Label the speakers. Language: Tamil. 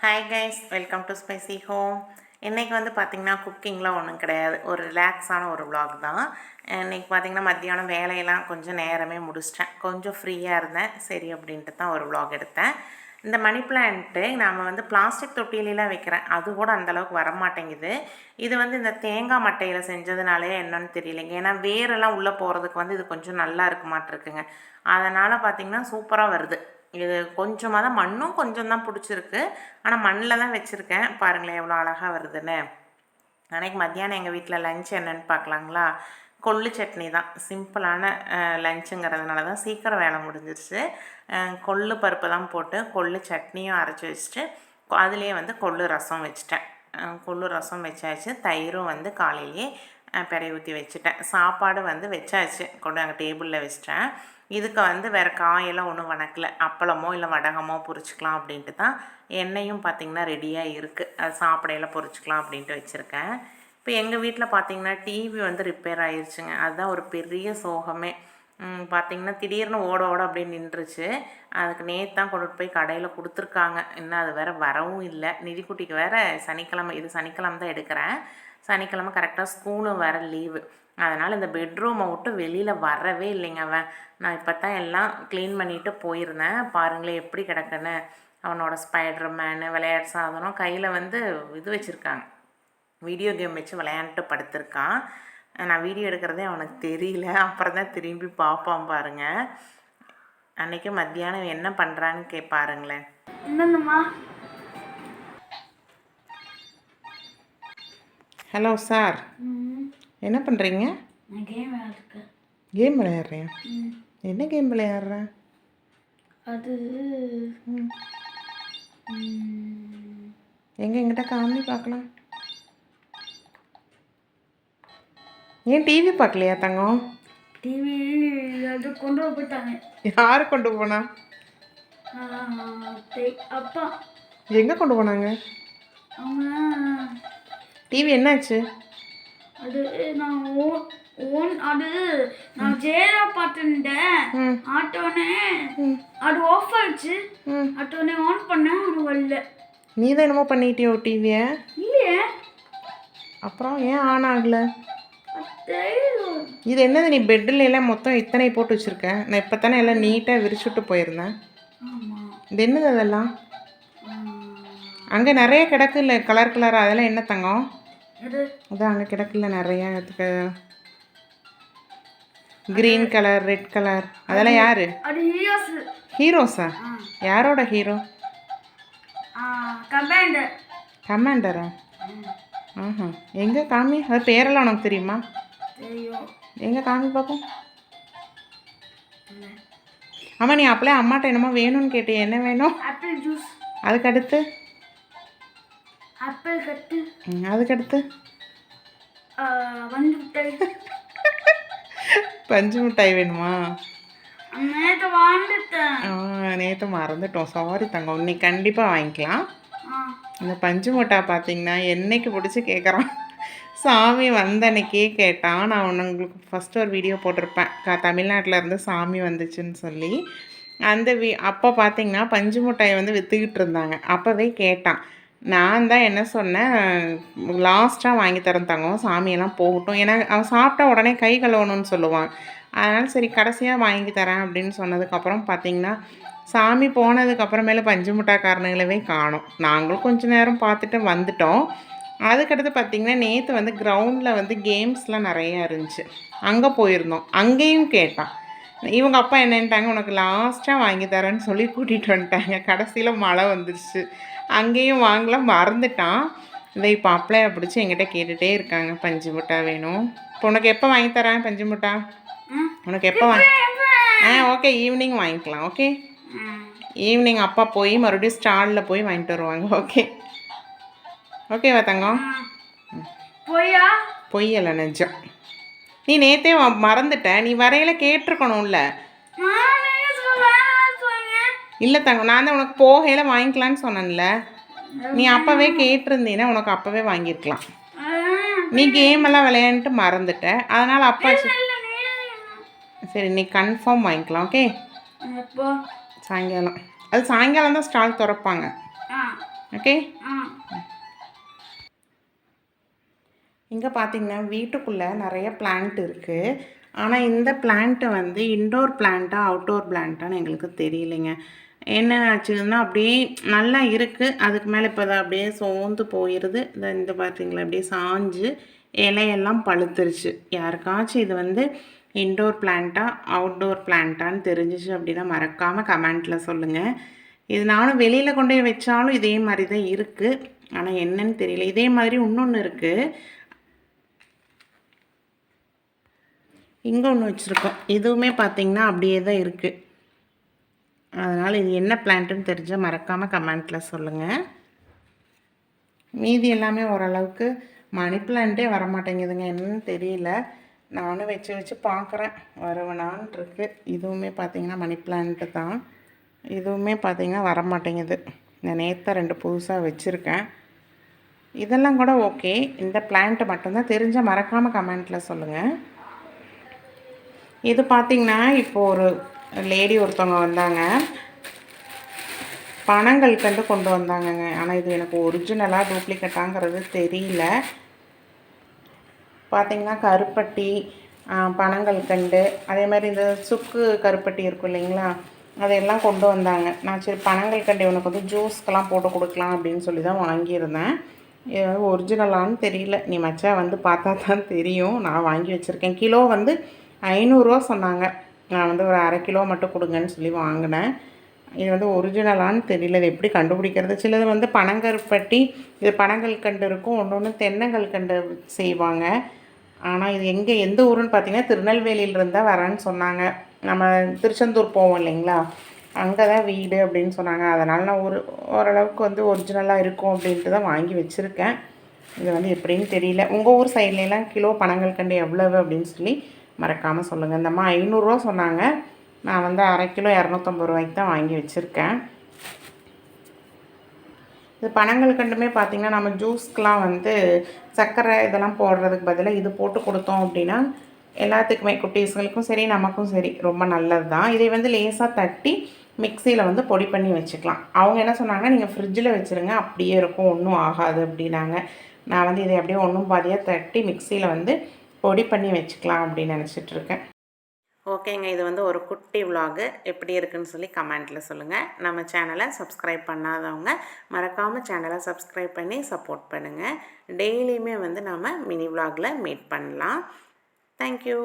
Speaker 1: Hi guys, welcome to spicy home. இன்றைக்கி வந்து பார்த்திங்கன்னா குக்கிங்லாம் ஒன்றும் கிடையாது, ஒரு ரிலாக்ஸான ஒரு vlog தான். இன்றைக்கி பார்த்திங்கன்னா மத்தியானம் வேலையெல்லாம் கொஞ்சம் நேரமே முடிச்சிட்டேன், கொஞ்சம் ஃப்ரீயாக இருந்தேன். சரி அப்படின்ட்டு தான் ஒரு vlog எடுத்தேன். இந்த மணி பிளான்ட்டு நாம் வந்து பிளாஸ்டிக் தொட்டிலாம் வைக்கிறேன், அது கூட அந்தளவுக்கு வரமாட்டேங்குது. இது வந்து இந்த தேங்காய் மட்டையில் செஞ்சதுனாலே என்னன்னு தெரியலைங்க. ஏன்னா வேரெல்லாம் உள்ளே போகிறதுக்கு வந்து இது கொஞ்சம் நல்லா இருக்க மாட்டிருக்குங்க. அதனால் பார்த்திங்கன்னா சூப்பராக வருது. இது கொஞ்சமாக தான், மண்ணும் கொஞ்சம் தான் பிடிச்சிருக்கு. ஆனால் மண்ணில் தான் வச்சுருக்கேன். பாருங்களேன் எவ்வளோ அழகாக வருதுன்னு. அன்றைக்கி மத்தியானம் எங்கள் வீட்டில் லஞ்ச் என்னென்னு பார்க்கலாங்களா? கொள்ளு சட்னி தான், சிம்பிளான லஞ்சுங்கிறதுனால தான் சீக்கிரம் வேலை முடிஞ்சிருச்சு. கொள்ளு பருப்பு தான் போட்டு கொள்ளு சட்னியும் அரைச்சி வச்சுட்டு அதுலேயே வந்து கொள்ளு ரசம் வச்சுட்டேன். கொள்ளு ரசம் வச்சாச்சு. தயிரும் வந்து காலையிலேயே பெறை ஊற்றி வச்சுட்டேன். சாப்பாடு வந்து வச்சாச்சு, கொண்டு அங்கே டேபிளில் வச்சிட்டேன். இதுக்கு வந்து வேறு காயெல்லாம் ஒன்றும் வணக்கலை, அப்பளமோ இல்லை வடகமோ பொரிச்சிக்கலாம் அப்படின்ட்டு தான். எண்ணெயும் பார்த்திங்கன்னா ரெடியாக இருக்குது, அது சாப்பிடையில் பொரிச்சிக்கலாம் அப்படின்ட்டு வச்சுருக்கேன். இப்போ எங்கள் வீட்டில் பார்த்திங்கன்னா டிவி வந்து ரிப்பேர் ஆயிடுச்சுங்க. அதுதான் ஒரு பெரிய சோகமே. பார்த்திங்கன்னா திடீர்னு ஓட அப்படியே நின்றுச்சு. அதுக்கு நேற்று தான் கொண்டுட்டு போய் கடையில் கொடுத்துருக்காங்க. இன்னும் அது வேறு வரவும் இல்லை. நிதிக்குட்டிக்கு வேறு சனிக்கிழமை, இது சனிக்கிழமை தான் எடுக்கிறேன். சனிக்கிழமை கரெக்டாக ஸ்கூலும் வேறு லீவு. அதனால் இந்த பெட்ரூமை விட்டு வெளியில் வரவே இல்லைங்க அவன். நான் இப்போ தான் எல்லாம் க்ளீன் பண்ணிவிட்டு போயிருந்தேன். பாருங்களேன் எப்படி கிடக்குன்னு. அவனோட ஸ்பைடர் மேனு, விளையாட்டு சாதனம், கையில் வந்து இது வச்சுருக்காங்க, வீடியோ கேம் வச்சு விளையாண்டுட்டு படுத்திருக்கான். நான் வீடியோ எடுக்கிறதே அவனுக்கு தெரியல, அப்புறம் தான் திரும்பி பார்ப்பான் பாருங்கள். அன்றைக்கி மத்தியானம் என்ன பண்ணுறான்னு பாருங்களேன்.
Speaker 2: என்னம்மா?
Speaker 1: ஹலோ சார், என்ன பண்ணுறீங்க? கேம் விளையாடுறேன். என்ன கேம் விளையாடுற?
Speaker 2: அது
Speaker 1: எங்கிட்ட காமி பார்க்கலாம். ஏன் டிவி பார்க்கலையா தங்கம்?
Speaker 2: டிவி அது கொண்டு போயிட்டாங்க.
Speaker 1: யார் கொண்டு போனா?
Speaker 2: அப்பா.
Speaker 1: எங்கே கொண்டு போனாங்க? டிவி என்னாச்சு?
Speaker 2: அது நான் ஜெயரா பார்த்துட்டேன். ஆட்டோனே அது ஆஃப் ஆயிடுச்சு. ஆட்டோனே ஆன் பண்ணேன், அது வரல.
Speaker 1: நீ தான் என்னமோ பண்ணிட்டியோ டிவியை?
Speaker 2: இல்லையே.
Speaker 1: அப்புறம் ஏன் ஆன் ஆகலை? இது என்னது, நீ பெட்டில் எல்லாம் மொத்தம் இத்தனை போட்டு வச்சுருக்க? நான் இப்போ தானே எல்லாம் நீட்டாக விரிச்சுட்டு போயிருந்தேன். இது என்னது அதெல்லாம்? அங்கே நிறைய கிடக்குல்ல கலர் கலராக, அதெல்லாம் என்ன தங்கம்? அதான் அங்கே கிடக்குல்ல நிறையா. கிரீன் கலர், ரெட் கலர், அதெல்லாம் யாரு? ஹீரோஸா? யாரோட ஹீரோ? கமாண்டரா? ஆஹா, எங்கே காமி? அது பேரெல்லாம் உனக்கு தெரியுமா? எங்கே காமி பார்ப்போம். ஆமாம், நீ அப்பளே அம்மாட்ட என்னமோ வேணும்னு கேட்டே, என்ன வேணும்?
Speaker 2: Apple juice.
Speaker 1: அதுக்கடுத்து?
Speaker 2: ஆப்பிள் கட்டு.
Speaker 1: அதுக்கடுத்து?
Speaker 2: பஞ்சு மிட்டாய்.
Speaker 1: பஞ்சு மிட்டாய் வேணுமா?
Speaker 2: நேற்று
Speaker 1: மறந்துட்டோம், சாரி தங்கம். இன்னைக்கு கண்டிப்பாக வாங்கிக்கலாம். இந்த பஞ்சு மிட்டாய் பார்த்தீங்கன்னா என்னைக்கு பிடிச்சி கேட்குறான். சாமி வந்த அன்னைக்கே கேட்டான். நான் உங்களுக்கு ஃபஸ்ட்டு ஒரு வீடியோ போட்டிருப்பேன், தமிழ்நாட்டில் இருந்து சாமி வந்துச்சுன்னு சொல்லி. அந்த அப்போ பார்த்தீங்கன்னா பஞ்சு மிட்டாய் வந்து விற்றுக்கிட்டு இருந்தாங்க. அப்போவே கேட்டான். நான் தான் என்ன சொன்னேன், லாஸ்ட்டாக வாங்கி தரேன் தங்கம், சாமியெல்லாம் போகட்டும். ஏன்னா அவன் சாப்பிட்டா உடனே கை கழுவணும்னு சொல்லுவான். அதனால் சரி கடைசியாக வாங்கி தரேன் அப்படின்னு சொன்னதுக்கப்புறம் பார்த்திங்கன்னா சாமி போனதுக்கப்புறமேல பஞ்சு மிட்டாய்க்காரனுங்களவே காணோம். நாங்களும் கொஞ்சம் நேரம் பார்த்துட்டு வந்துட்டோம். அதுக்கடுத்து பார்த்திங்கன்னா நேற்று வந்து கிரவுண்டில் வந்து கேம்ஸ்லாம் நிறையா இருந்துச்சு, அங்கே போயிருந்தோம். அங்கேயும் கேட்டான். இவங்க அப்பா என்னன்ட்டாங்க, உனக்கு லாஸ்ட்டாக வாங்கி தரேன்னு சொல்லி கூட்டிகிட்டு வந்துட்டாங்க. கடைசியில் மழை வந்துடுச்சு, அங்கேயும் வாங்கலாம் மறந்துட்டான். இதை இப்போ அப்ளை பிடிச்சி என்கிட்ட கேட்டுகிட்டே இருக்காங்க, பஞ்சு மிட்டாய் வேணும். இப்போ உனக்கு எப்போ வாங்கி தரேன் பஞ்சு மிட்டாய்? உனக்கு எப்போ ஓகே, ஈவினிங் வாங்கிக்கலாம். ஓகே, ஈவினிங் அப்பா போய் மறுபடியும் ஸ்டாலில் போய் வாங்கிட்டு வருவாங்க. ஓகே, ஓகேவா தங்கம்? பொய்யலை, நிஜம். நீ நேற்றே மறந்துட்ட, நீ வரையில் கேட்டிருக்கணும்ல. இல்லை தங்கம், நான் தான் உனக்கு போகையில் வாங்கிக்கலான்னு சொன்னேன்ல. நீ அப்போவே கேட்டிருந்தீன்னா உனக்கு அப்போவே வாங்கியிருக்கலாம். நீ கேமெல்லாம் விளையாண்டுட்டு மறந்துட்ட, அதனால் அப்பா சரி நீ கன்ஃபார்ம் வாங்கிக்கலாம். ஓகே, சாயங்காலம். அது சாயங்காலம் தான் ஸ்டால் திறப்பாங்க. ஓகே.
Speaker 2: ஆ.
Speaker 1: இங்கே பார்த்தீங்கன்னா வீட்டுக்குள்ளே நிறைய பிளான்ட் இருக்குது. ஆனால் இந்த பிளான்ட்டை வந்து இன்டோர் பிளான்ட்டா அவுட்டோர் பிளான்ட்டான்னு எங்களுக்கு தெரியலைங்க. என்ன ஆச்சுன்னா அப்படியே நல்லா இருக்குது, அதுக்கு மேலே இப்போ தான் அப்படியே சோர்ந்து போயிடுது. இந்த பார்த்தீங்களா அப்படியே சாஞ்சு இலையெல்லாம் பழுத்துருச்சு. யாருக்காச்சும் இது வந்து இன்டோர் பிளான்ட்டா அவுட்டோர் பிளான்ட்டான்னு தெரிஞ்சிச்சு அப்படின்னா மறக்காமல் கமெண்ட்டில் சொல்லுங்கள். இது நானும் வெளியில் கொண்டு போய் வச்சாலும் இதே மாதிரி தான் இருக்குது. ஆனால் என்னன்னு தெரியல. இதே மாதிரி இன்னொன்று இருக்குது, இங்கே ஒன்று வச்சுருக்கோம். இதுவுமே பார்த்திங்கன்னா அப்படியே தான் இருக்குது. அதனால் இது என்ன பிளான்ட்டுன்னு தெரிஞ்சால் மறக்காமல் கமெண்ட்டில் சொல்லுங்கள். மீதி எல்லாமே ஓரளவுக்கு மணி பிளான்ட்டே வரமாட்டேங்குதுங்க, என்னன்னு தெரியல. நானும் வச்சு வச்சு பார்க்குறேன் வருவனான் இருக்கு. இதுவுமே பார்த்திங்கன்னா மணி பிளான்ட்டு தான். இதுவுமே பார்த்திங்கன்னா வரமாட்டேங்குது. இந்த நேற்று 2 புதுசாக வச்சுருக்கேன். இதெல்லாம் கூட ஓகே. இந்த பிளான்ட்டு மட்டும்தான் தெரிஞ்சால் மறக்காமல் கமெண்ட்டில் சொல்லுங்கள். இது பார்த்திங்கன்னா இப்போது ஒரு லேடி ஒருத்தவங்க வந்தாங்க, பனங்கள் கண்டு கொண்டு வந்தாங்கங்க. ஆனால் இது எனக்கு ஒரிஜினலாக டூப்ளிகேட்டாங்கிறது தெரியல. பார்த்திங்கன்னா கருப்பட்டி, பனங்கள் கண்டு, அதே மாதிரி இந்த சுக்கு கருப்பட்டி இருக்கும் இல்லைங்களா, அதையெல்லாம் கொண்டு வந்தாங்க. நான் சரி பனங்கள் கண்டு உனக்கு வந்து ஜூஸ்க்கெலாம் போட்டு கொடுக்கலாம் அப்படின்னு சொல்லி தான் வாங்கியிருந்தேன். இது வந்து ஒரிஜினலான்னு தெரியல, நீ மச்சா வந்து பார்த்தா தான் தெரியும். நான் வாங்கி வச்சுருக்கேன். கிலோ வந்து 500 சொன்னாங்க. நான் வந்து ஒரு 1/2 கிலோ மட்டும் கொடுங்கன்னு சொல்லி வாங்கினேன். இது வந்து ஒரிஜினலான்னு தெரியல, இது எப்படி கண்டுபிடிக்கிறது? சிலது வந்து பனங்கருப்பட்டி, இது பனங்கள் கண்டு இருக்கும், ஒன்று தென்னங்கள் கண்டு செய்வாங்க. ஆனால் இது எந்த ஊருன்னு பார்த்தீங்கன்னா திருநெல்வேலியிலிருந்து தான் வரேன்னு சொன்னாங்க. நம்ம திருச்செந்தூர் போவோம் இல்லைங்களா, அங்கே தான் வீடு அப்படின்னு சொன்னாங்க. அதனால் நான் ஓரளவுக்கு வந்து ஒரிஜினலாக இருக்கும் அப்படின்ட்டு தான் வாங்கி வச்சுருக்கேன். இது வந்து எப்படின்னு தெரியல. உங்கள் ஊர் சைட்லலாம் கிலோ பனங்கள் கண்டு எவ்வளவு அப்படின்னு சொல்லி மறக்காமல் சொல்லுங்கள். இந்த அம்மா 500 சொன்னாங்க. நான் வந்து 1/2 கிலோ 250 ரூபாய்க்கு தான் வாங்கி வச்சுருக்கேன். இது பனங்கள் கண்டுமே பார்த்திங்கன்னா நம்ம ஜூஸ்க்கெலாம் வந்து சர்க்கரை இதெல்லாம் போடுறதுக்கு பதிலாக இது போட்டு கொடுத்தோம் அப்படின்னா எல்லாத்துக்குமே, குட்டீஸ்களுக்கும் சரி நமக்கும் சரி ரொம்ப நல்லது தான். இதை வந்து லேசாக தட்டி மிக்சியில் வந்து பொடி பண்ணி வச்சுக்கலாம். அவங்க என்ன சொன்னாங்கன்னா நீங்கள் ஃப்ரிட்ஜில் வச்சுருங்க, அப்படியே இருக்கும், ஒன்றும் ஆகாது அப்படின்னாங்க. நான் வந்து இதை அப்படியே ஒன்றும் பாதியாக தட்டி மிக்சியில் வந்து பொடி பண்ணி வச்சுக்கலாம் அப்படின்னு நினச்சிட்ருக்கேன். ஓகேங்க, இது வந்து ஒரு குட்டி விலாகு. எப்படி இருக்குன்னு சொல்லி கமெண்ட்டில் சொல்லுங்கள். நம்ம சேனலை சப்ஸ்கிரைப் பண்ணாதவங்க மறக்காமல் சேனலை சப்ஸ்கிரைப் பண்ணி சப்போர்ட் பண்ணுங்கள். டெய்லியுமே வந்து நம்ம மினி விலாகில் மீட் பண்ணலாம். தேங்க்யூ.